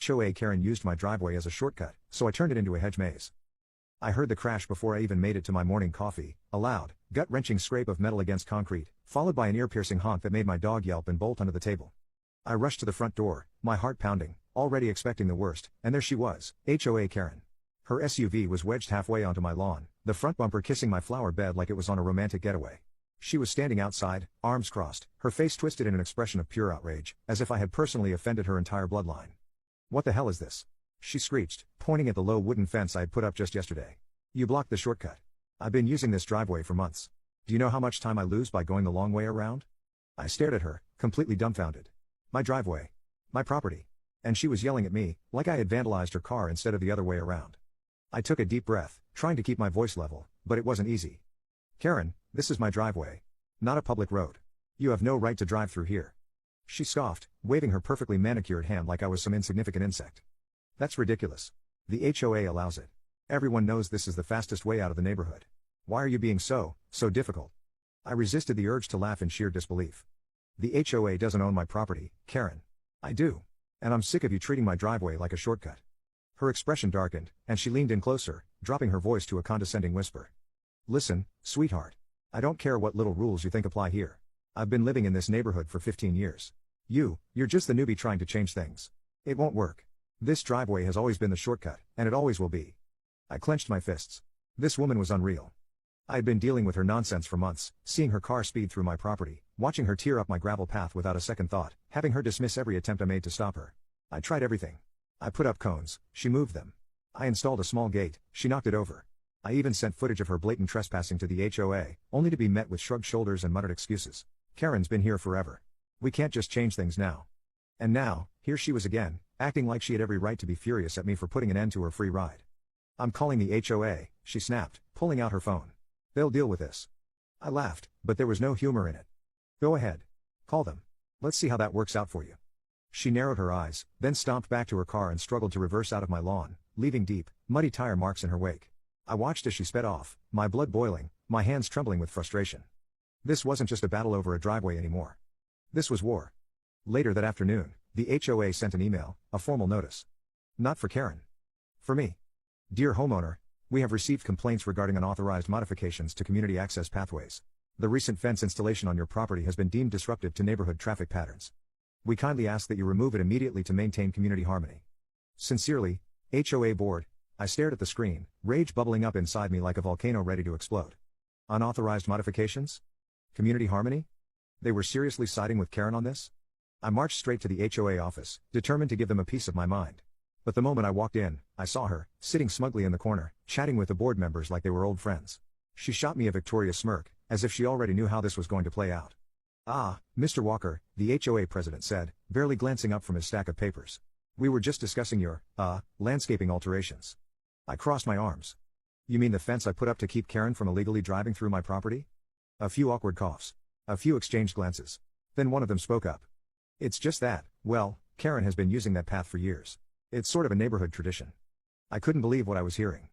HOA Karen used my driveway as a shortcut, so I turned it into a hedge maze. I heard the crash before I even made it to my morning coffee, a loud, gut-wrenching scrape of metal against concrete, followed by an ear-piercing honk that made my dog yelp and bolt under the table. I rushed to the front door, my heart pounding, already expecting the worst, and there she was, HOA Karen. Her SUV was wedged halfway onto my lawn, the front bumper kissing my flower bed like it was on a romantic getaway. She was standing outside, arms crossed, her face twisted in an expression of pure outrage, as if I had personally offended her entire bloodline. "What the hell is this?" she screeched, pointing at the low wooden fence I had put up just yesterday. "You blocked the shortcut. I've been using this driveway for months. Do you know how much time I lose by going the long way around?" I stared at her, completely dumbfounded. My driveway. My property. And she was yelling at me, like I had vandalized her car instead of the other way around. I took a deep breath, trying to keep my voice level, but it wasn't easy. "Karen, this is my driveway. Not a public road. You have no right to drive through here." She scoffed, waving her perfectly manicured hand like I was some insignificant insect. "That's ridiculous. The HOA allows it. Everyone knows this is the fastest way out of the neighborhood. Why are you being so difficult?" I resisted the urge to laugh in sheer disbelief. "The HOA doesn't own my property, Karen. I do. And I'm sick of you treating my driveway like a shortcut." Her expression darkened, and she leaned in closer, dropping her voice to a condescending whisper. "Listen, sweetheart. I don't care what little rules you think apply here. I've been living in this neighborhood for 15 years. You're just the newbie trying to change things. It won't work. This driveway has always been the shortcut, and it always will be." I clenched my fists. This woman was unreal. I had been dealing with her nonsense for months, seeing her car speed through my property, watching her tear up my gravel path without a second thought, having her dismiss every attempt I made to stop her. I tried everything. I put up cones, she moved them. I installed a small gate, she knocked it over. I even sent footage of her blatant trespassing to the HOA, only to be met with shrugged shoulders and muttered excuses. "Karen's been here forever. We can't just change things now." And now, here she was again, acting like she had every right to be furious at me for putting an end to her free ride. "I'm calling the HOA, she snapped, pulling out her phone. "They'll deal with this." I laughed, but there was no humor in it. "Go ahead. Call them. Let's see how that works out for you." She narrowed her eyes, then stomped back to her car and struggled to reverse out of my lawn, leaving deep, muddy tire marks in her wake. I watched as she sped off, my blood boiling, my hands trembling with frustration. This wasn't just a battle over a driveway anymore. This was war. Later that afternoon, the HOA sent an email, a formal notice. Not for Karen. For me. "Dear homeowner, we have received complaints regarding unauthorized modifications to community access pathways. The recent fence installation on your property has been deemed disruptive to neighborhood traffic patterns. We kindly ask that you remove it immediately to maintain community harmony. Sincerely, HOA Board." I stared at the screen, rage bubbling up inside me like a volcano ready to explode. Unauthorized modifications? Community harmony? They were seriously siding with Karen on this? I marched straight to the HOA office, determined to give them a piece of my mind. But the moment I walked in, I saw her, sitting smugly in the corner, chatting with the board members like they were old friends. She shot me a victorious smirk, as if she already knew how this was going to play out. "Ah, Mr. Walker," the HOA president said, barely glancing up from his stack of papers. "We were just discussing your, landscaping alterations." I crossed my arms. "You mean the fence I put up to keep Karen from illegally driving through my property?" A few awkward coughs. A few exchanged glances. Then one of them spoke up. "It's just that, well, Karen has been using that path for years. It's sort of a neighborhood tradition." I couldn't believe what I was hearing.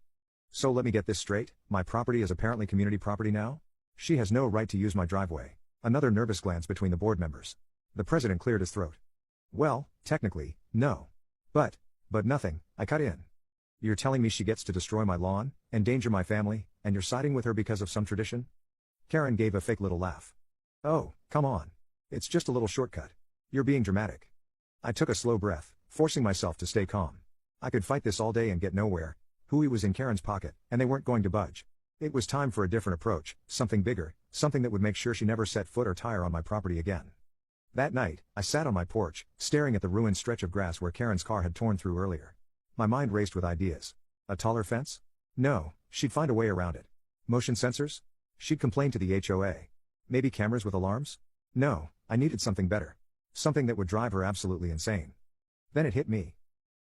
"So let me get this straight, my property is apparently community property now? She has no right to use my driveway." Another nervous glance between the board members. The president cleared his throat. "Well, technically, no. But nothing," I cut in. "You're telling me she gets to destroy my lawn, endanger my family, and you're siding with her because of some tradition?" Karen gave a fake little laugh. "Oh, come on. It's just a little shortcut. You're being dramatic." I took a slow breath, forcing myself to stay calm. I could fight this all day and get nowhere. HOA was in Karen's pocket, and they weren't going to budge. It was time for a different approach, something bigger, something that would make sure she never set foot or tire on my property again. That night, I sat on my porch, staring at the ruined stretch of grass where Karen's car had torn through earlier. My mind raced with ideas. A taller fence? No, she'd find a way around it. Motion sensors? She'd complain to the HOA. Maybe cameras with alarms? No, I needed something better. Something that would drive her absolutely insane. Then it hit me.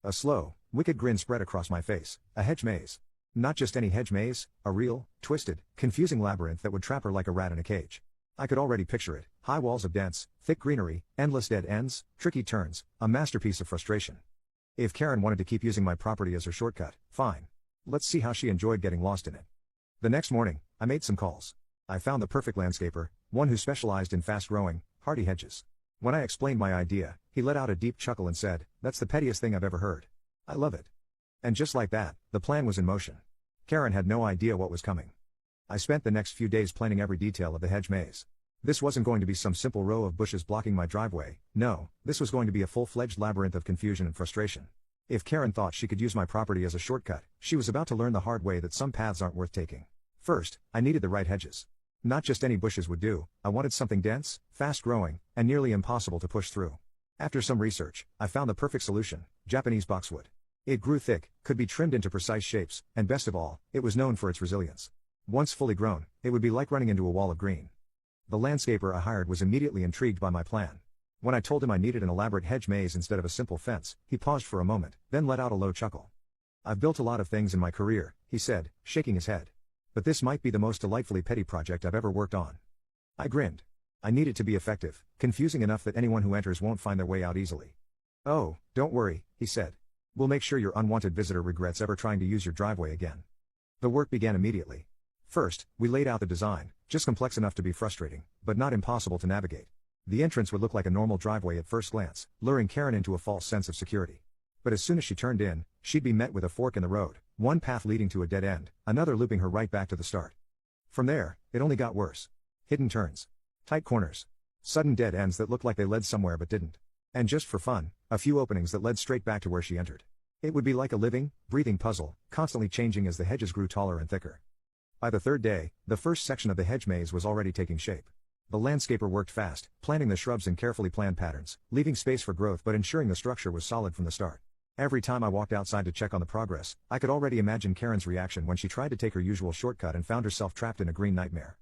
A slow, wicked grin spread across my face. A hedge maze. Not just any hedge maze, a real, twisted, confusing labyrinth that would trap her like a rat in a cage. I could already picture it, high walls of dense, thick greenery, endless dead ends, tricky turns, a masterpiece of frustration. If Karen wanted to keep using my property as her shortcut, fine. Let's see how she enjoyed getting lost in it. The next morning, I made some calls. I found the perfect landscaper, one who specialized in fast-growing, hardy hedges. When I explained my idea, he let out a deep chuckle and said, "That's the pettiest thing I've ever heard. I love it." And just like that, the plan was in motion. Karen had no idea what was coming. I spent the next few days planning every detail of the hedge maze. This wasn't going to be some simple row of bushes blocking my driveway, no, this was going to be a full-fledged labyrinth of confusion and frustration. If Karen thought she could use my property as a shortcut, she was about to learn the hard way that some paths aren't worth taking. First, I needed the right hedges. Not just any bushes would do, I wanted something dense, fast-growing, and nearly impossible to push through. After some research, I found the perfect solution: Japanese boxwood. It grew thick, could be trimmed into precise shapes, and best of all, it was known for its resilience. Once fully grown, it would be like running into a wall of green. The landscaper I hired was immediately intrigued by my plan. When I told him I needed an elaborate hedge maze instead of a simple fence, he paused for a moment, then let out a low chuckle. "I've built a lot of things in my career," he said, shaking his head. "But this might be the most delightfully petty project I've ever worked on." I grinned. I need it to be effective, confusing enough that anyone who enters won't find their way out easily. "Oh, don't worry," he said. "We'll make sure your unwanted visitor regrets ever trying to use your driveway again." The work began immediately. First, we laid out the design, just complex enough to be frustrating, but not impossible to navigate. The entrance would look like a normal driveway at first glance, luring Karen into a false sense of security. But as soon as she turned in, she'd be met with a fork in the road, one path leading to a dead end, another looping her right back to the start. From there, it only got worse. Hidden turns. Tight corners. Sudden dead ends that looked like they led somewhere but didn't. And just for fun, a few openings that led straight back to where she entered. It would be like a living, breathing puzzle, constantly changing as the hedges grew taller and thicker. By the third day, the first section of the hedge maze was already taking shape. The landscaper worked fast, planting the shrubs in carefully planned patterns, leaving space for growth but ensuring the structure was solid from the start. Every time I walked outside to check on the progress, I could already imagine Karen's reaction when she tried to take her usual shortcut and found herself trapped in a green nightmare.